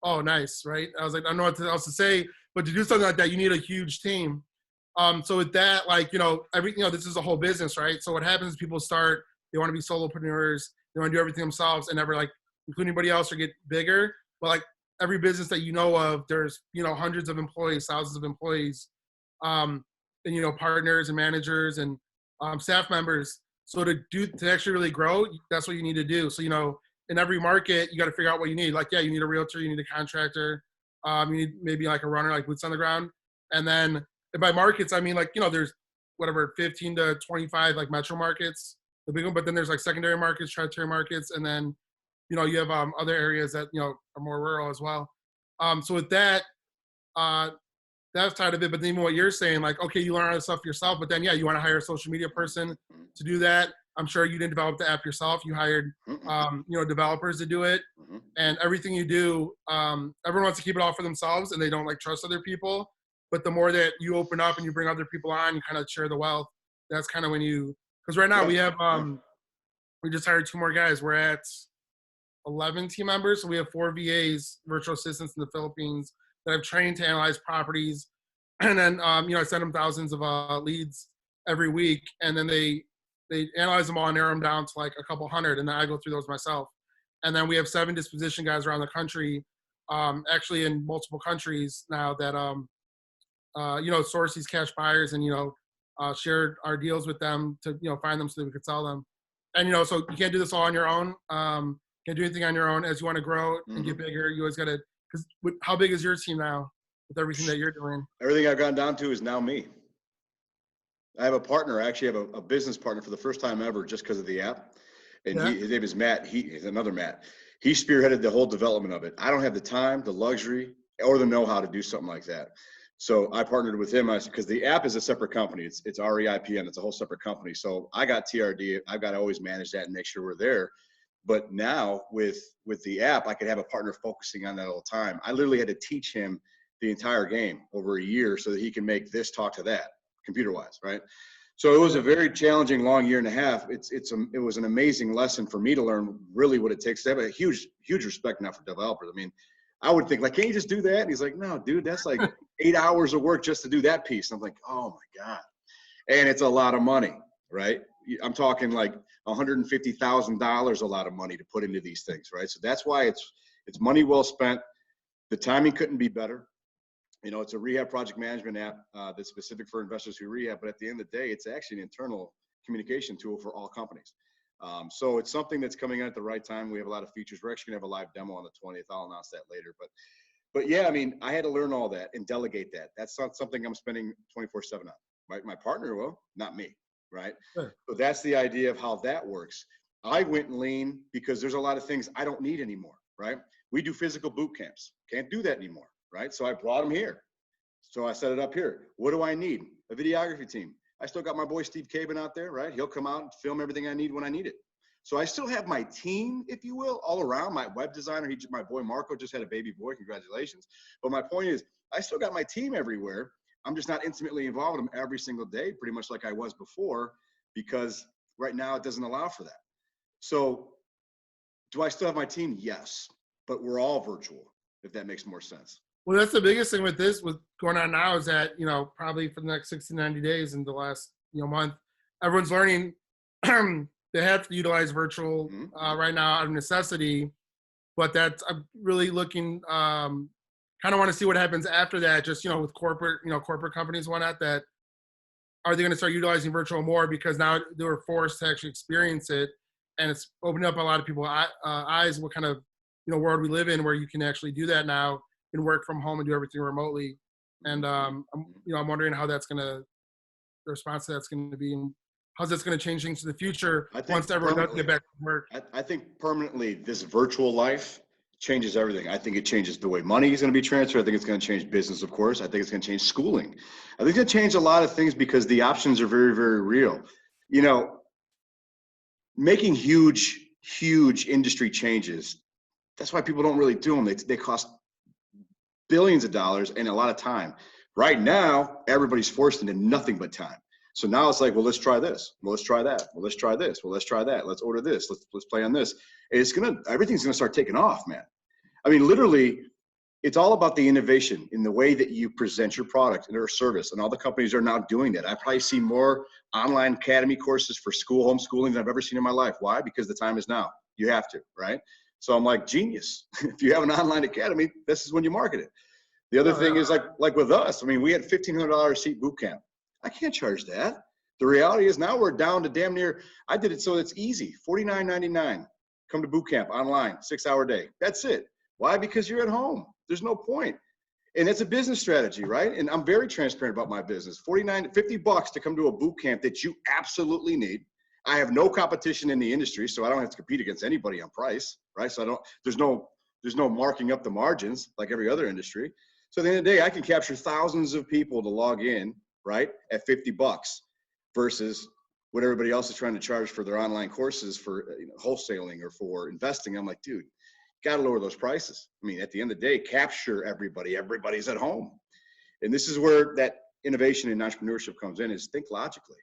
oh, nice. Right. I was like, I don't know what else to say, but to do something like that, you need a huge team. So with that, like, this is a whole business, right? So what happens is people start, they want to be solopreneurs, they want to do everything themselves and never like include anybody else or get bigger. But like every business that you know of, there's, hundreds of employees, thousands of employees, and, partners and managers and staff members. So to actually really grow, that's what you need to do. So, in every market, you got to figure out what you need. Like, yeah, you need a realtor, you need a contractor, you need maybe like a runner, like boots on the ground. And then by markets, I mean, like, there's whatever, 15 to 25 like metro markets, the big one, but then there's like secondary markets, tertiary markets. And then, you have other areas that, are more rural as well. So with that, that's side of it. But then even what you're saying, like, okay, you learn all this stuff yourself, but then, yeah, you want to hire a social media person to do that. I'm sure you didn't develop the app yourself. You hired, developers to do it. And everything you do, everyone wants to keep it all for themselves and they don't like trust other people. But the more that you open up and you bring other people on, you kind of share the wealth. That's kind of when because right now we have, we just hired 2 more guys. We're at 11 team members. So we have 4 VAs, virtual assistants in the Philippines that I've trained to analyze properties. And then, I send them thousands of leads every week. And then they analyze them all and narrow them down to like a couple hundred. And then I go through those myself. And then we have 7 disposition guys around the country, actually in multiple countries now that, source these cash buyers and, share our deals with them to, find them so that we could sell them. And, so you can't do this all on your own. Can't do anything on your own. As you want to grow and get bigger, you always got to, because how big is your team now with everything that you're doing? Everything I've gone down to is now me. I have a partner. I actually have a business partner for the first time ever just because of the app. And his name is Matt. He's another Matt. He spearheaded the whole development of it. I don't have the time, the luxury, or the know-how to do something like that. So I partnered with him because the app is a separate company. It's REIPN. It's a whole separate company. So I got TRD. I've got to always manage that and make sure we're there. But now with the app, I could have a partner focusing on that all the time. I literally had to teach him the entire game over a year so that he can make this talk to that computer-wise, right? So it was a very challenging, long year and a half. It was an amazing lesson for me to learn really what it takes. I have a huge respect now for developers. I mean, I would think like, can't you just do that? And he's like, no, dude, that's like 8 hours of work just to do that piece. And I'm like, oh my God. And it's a lot of money, right? I'm talking like $150,000, a lot of money to put into these things, right? So that's why it's money well spent. The timing couldn't be better. It's a rehab project management app that's specific for investors who rehab, but at the end of the day, it's actually an internal communication tool for all companies. So it's something that's coming in at the right time. We have a lot of features. We're actually gonna have a live demo on the 20th. I'll announce that later. But yeah, I mean, I had to learn all that and delegate that. That's not something I'm spending 24/7 on, right? My partner will, not me, right? Sure. So that's the idea of how that works. I went lean because there's a lot of things I don't need anymore, right? We do physical boot camps. Can't do that anymore, right? So I brought them here. So I set it up here. What do I need? A videography team. I still got my boy Steve Cabin out there, right? He'll come out and film everything I need when I need it. So I still have my team, if you will, all around. My web designer, my boy Marco just had a baby boy. Congratulations. But my point is, I still got my team everywhere. I'm just not intimately involved with them every single day, pretty much like I was before, because right now it doesn't allow for that. So do I still have my team? Yes, but we're all virtual, if that makes more sense. Well, that's the biggest thing with going on now is that, probably for the next 60, 90 days in the last, month, everyone's learning they have to utilize virtual right now out of necessity, but I'm really looking, kind of want to see what happens after that, just, with corporate companies and whatnot, that are they going to start utilizing virtual more because now they were forced to actually experience it, and it's opening up a lot of people's eyes what kind of, world we live in where you can actually do that now and work from home and do everything remotely. And, I'm wondering how the response to that's going to be, and how's that's going to change things in the future once everyone does get back to work. I think permanently this virtual life changes everything. I think it changes the way money is going to be transferred. I think it's going to change business, of course. I think it's going to change schooling. I think it's going to change a lot of things because the options are very, very real. Making huge industry changes, that's why people don't really do them. They cost billions of dollars and a lot of time. Right now, everybody's forced into nothing but time. So now it's like, well, let's try this. Well, let's try that. Well, let's try this. Well, let's try that. Let's order this. Let's play on this. Everything's gonna start taking off, man. I mean, literally, it's all about the innovation in the way that you present your product or service. And all the companies are now doing that. I probably see more online academy courses for school homeschooling than I've ever seen in my life. Why? Because the time is now. You have to, right? So I'm like, genius. If you have an online academy, this is when you market it. The other thing is like with us, I mean, we had $1,500 a seat boot camp. I can't charge that. The reality is now we're down to damn near, I did it so it's easy, $49.99. Come to boot camp online, 6-hour day. That's it. Why? Because you're at home. There's no point. And it's a business strategy, right? And I'm very transparent about my business. $50 to come to a boot camp that you absolutely need. I have no competition in the industry, so I don't have to compete against anybody on price, right? So there's no marking up the margins like every other industry. So at the end of the day, I can capture thousands of people to log in, right, at $50 versus what everybody else is trying to charge for their online courses for wholesaling or for investing. I'm like, dude, got to lower those prices. I mean, at the end of the day, capture everybody. Everybody's at home. And this is where that innovation in entrepreneurship comes in, is think logically,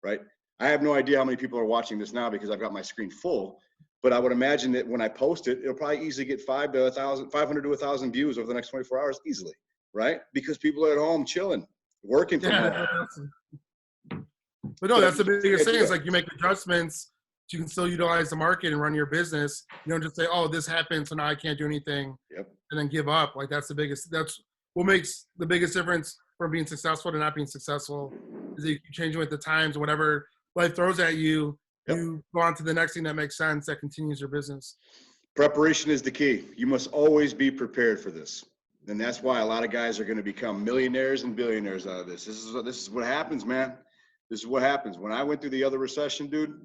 right? I have no idea how many people are watching this now because I've got my screen full, but I would imagine that when I post it, it'll probably easily get 500 to 1,000 views over the next 24 hours easily, right? Because people are at home chilling, working from home. But no, that's the biggest thing. Is like you make adjustments so you can still utilize the market and run your business. You don't just say, "Oh, this happened, so now I can't do anything," and then give up. Like that's what makes the biggest difference from being successful to not being successful. Is that you keep changing with the times, whatever life throws at you. You go on to the next thing that makes sense, that continues your business. Preparation is the key. You must always be prepared for this. And that's why a lot of guys are going to become millionaires and billionaires out of this. This is what happens, man. This is what happens. When I went through the other recession, dude,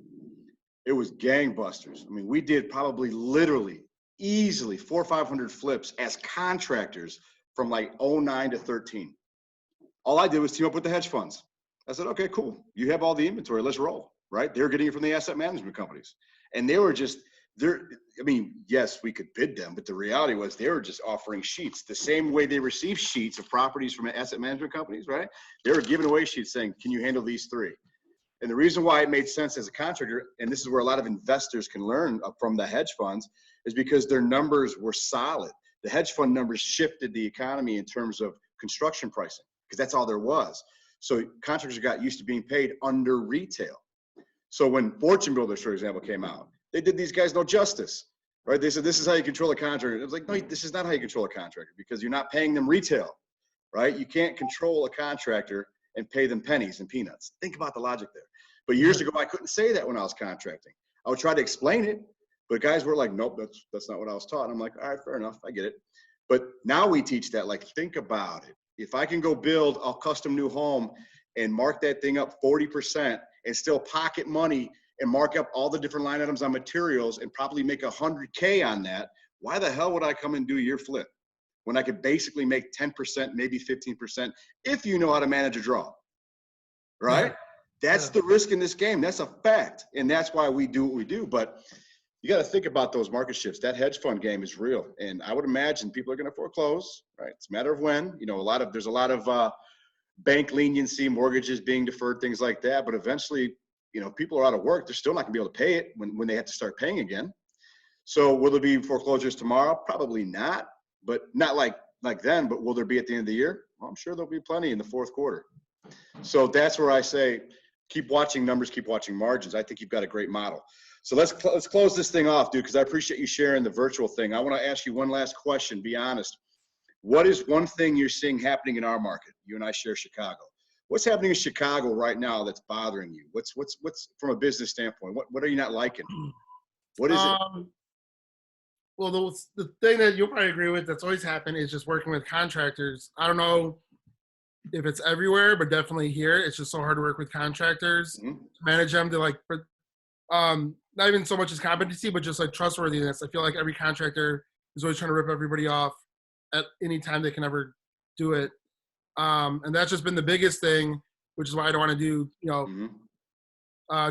it was gangbusters. I mean, we did probably literally easily 400 or 500 flips as contractors from like 09 to 13. All I did was team up with the hedge funds. I said, okay, cool. You have all the inventory. Let's roll, right? They're getting it from the asset management companies. And they were just, I mean, yes, we could bid them, but the reality was they were just offering sheets the same way they receive sheets of properties from asset management companies, right? They were giving away sheets saying, can you handle these three? And the reason why it made sense as a contractor, and this is where a lot of investors can learn from the hedge funds, is because their numbers were solid. The hedge fund numbers shifted the economy in terms of construction pricing, because that's all there was. So contractors got used to being paid under retail. So when Fortune Builders, for example, came out, they did these guys no justice, right? They said, this is how you control a contractor. It was like, no, this is not how you control a contractor, because you're not paying them retail, right? You can't control a contractor and pay them pennies and peanuts. Think about the logic there. But years ago, I couldn't say that when I was contracting. I would try to explain it, but guys were like, nope, that's not what I was taught. And I'm like, all right, fair enough, I get it. But now we teach that, like, think about it. If I can go build a custom new home and mark that thing up 40% and still pocket money and mark up all the different line items on materials and probably make $100K on that, why the hell would I come and do your flip when I could basically make 10%, maybe 15%, if you know how to manage a draw, right? Yeah. That's the risk in this game. That's a fact. And that's why we do what we do. But you got to think about those market shifts. That hedge fund game is real. And I would imagine people are going to foreclose, right? It's a matter of when. You know, there's a lot of bank leniency, mortgages being deferred, things like that. But eventually, you know, people are out of work. They're still not going to be able to pay it when they have to start paying again. So will there be foreclosures tomorrow? Probably not, but not like then. But will there be at the end of the year? Well, I'm sure there'll be plenty in the fourth quarter. So that's where I say, keep watching numbers, keep watching margins. I think you've got a great model. So let's close this thing off, dude, because I appreciate you sharing the virtual thing. I want to ask you one last question. Be honest. What is one thing you're seeing happening in our market? You and I share Chicago. What's happening in Chicago right now that's bothering you? What's from a business standpoint? What are you not liking? What is it? Well, the thing that you'll probably agree with that's always happened is just working with contractors. I don't know if it's everywhere, but definitely here, it's just so hard to work with contractors, to manage them, to like, not even so much as competency, but just like trustworthiness. I feel like every contractor is always trying to rip everybody off at any time they can ever do it. And that's just been the biggest thing, which is why I don't want to do,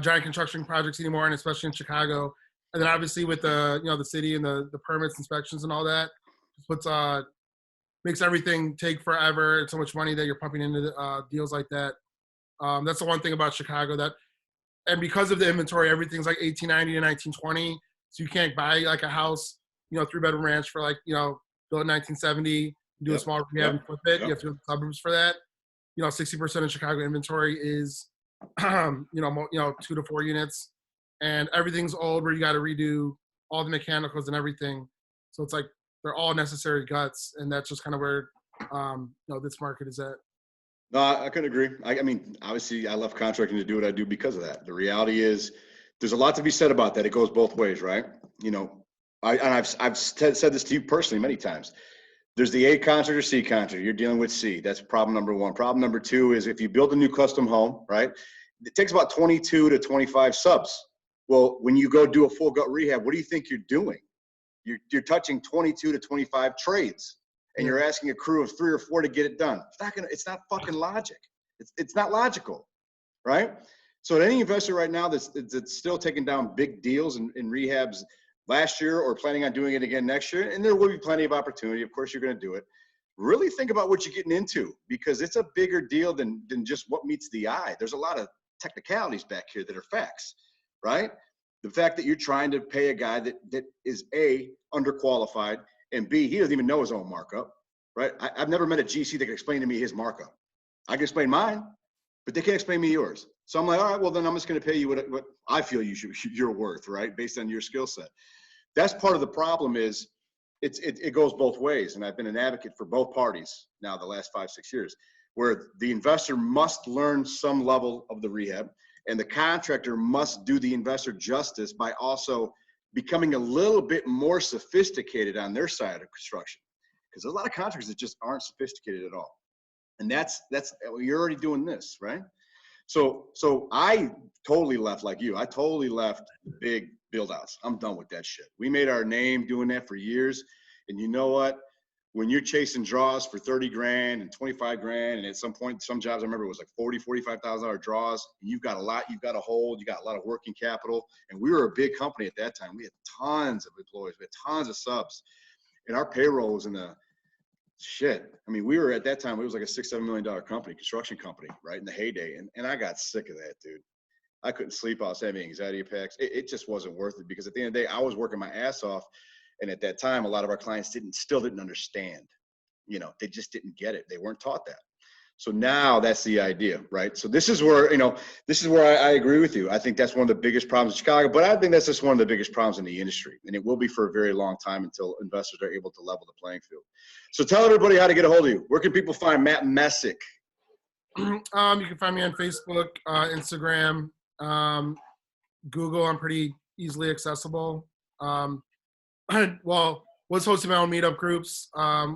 giant construction projects anymore, and especially in Chicago. And then obviously with the, the city and the permits, inspections and all that, makes everything take forever. It's so much money that you're pumping into deals like that. That's the one thing about Chicago and because of the inventory, everything's like 1890 to 1920. So you can't buy like a house, 3-bedroom ranch for like, built in 1970, do a Yep. small rehab and flip it. Yep. You have to go to the suburbs for that. 60% of Chicago inventory is, 2 to 4 units, and everything's old where you got to redo all the mechanicals and everything. So it's like they're all necessary guts, and that's just kind of where, this market is at. No, I couldn't agree. I mean, obviously, I love contracting to do what I do because of that. The reality is, there's a lot to be said about that. It goes both ways, right? I've said this to you personally many times. There's the A contractor, C contractor. You're dealing with C. That's problem number one. Problem number two is if you build a new custom home, right? It takes about 22 to 25 subs. Well, when you go do a full gut rehab, what do you think you're doing? You're touching 22 to 25 trades, and you're asking a crew of 3 or 4 to get it done. It's not fucking logic. It's not logical, right? So any investor right now that's still taking down big deals in rehabs last year or planning on doing it again next year, and there will be plenty of opportunity. Of course, you're going to do it. Really think about what you're getting into, because it's a bigger deal than just what meets the eye. There's a lot of technicalities back here that are facts, right? The fact that you're trying to pay a guy that is A, underqualified, and B, he doesn't even know his own markup, right? I've never met a GC that can explain to me his markup. I can explain mine, but they can't explain me yours. So I'm like, all right, well, then I'm just going to pay you what I feel you're worth, right? Based on your skill set. That's part of the problem is it goes both ways. And I've been an advocate for both parties now the last 5-6 years, where the investor must learn some level of the rehab, and the contractor must do the investor justice by also becoming a little bit more sophisticated on their side of construction. Because there's a lot of contractors that just aren't sophisticated at all. And that's you're already doing this, right? So I totally left like you. I totally left the big build outs. I'm done with that shit. We made our name doing that for years. And you know what? When you're chasing draws for 30 grand and 25 grand, and at some point, some jobs I remember it was like $45,000 draws, and you've got a lot you've got to hold, you got a lot of working capital. And we were a big company at that time. We had tons of employees, we had tons of subs. And our payroll was in the shit. I mean, we were at that time, it was like a $6-7 million company, construction company, right in the heyday. And I got sick of that, dude. I couldn't sleep. I was having anxiety attacks. It just wasn't worth it, because at the end of the day, I was working my ass off. And at that time, a lot of our clients still didn't understand. They just didn't get it. They weren't taught that. So now that's the idea, right? So this is where, I agree with you. I think that's one of the biggest problems in Chicago, but I think that's just one of the biggest problems in the industry. And it will be for a very long time until investors are able to level the playing field. So tell everybody how to get a hold of you. Where can people find Matt Mesick? You can find me on Facebook, Instagram, Google. I'm pretty easily accessible. Well, was hosting my own meetup groups.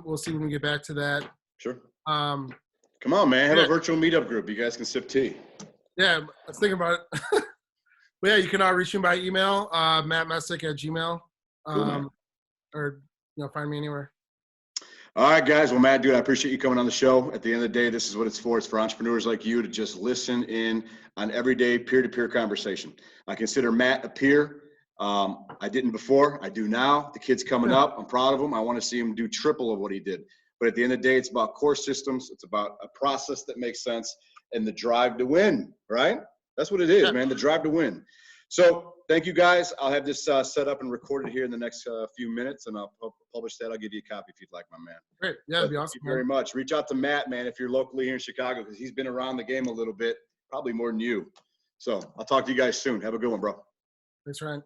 We'll see when we get back to that. Sure. Come on, man. Have yeah. a virtual meetup group. You guys can sip tea. Yeah, let's think about it. But yeah, you can reach me by email, mattmessick@gmail. Cool, or find me anywhere. All right, guys. Well, Matt, dude, I appreciate you coming on the show. At the end of the day, this is what it's for. It's for entrepreneurs like you to just listen in on everyday peer-to-peer conversation. I consider Matt a peer. I didn't before. I do now. The kid's coming up. I'm proud of him. I want to see him do triple of what he did. But at the end of the day, it's about core systems. It's about a process that makes sense and the drive to win, right? That's what it is, man, the drive to win. So thank you, guys. I'll have this set up and recorded here in the next few minutes, and I'll publish that. I'll give you a copy if you'd like, my man. Great. Yeah, that'd be awesome. Thank you very much. Reach out to Matt, man, if you're locally here in Chicago, because he's been around the game a little bit, probably more than you. So I'll talk to you guys soon. Have a good one, bro. Thanks, Ryan.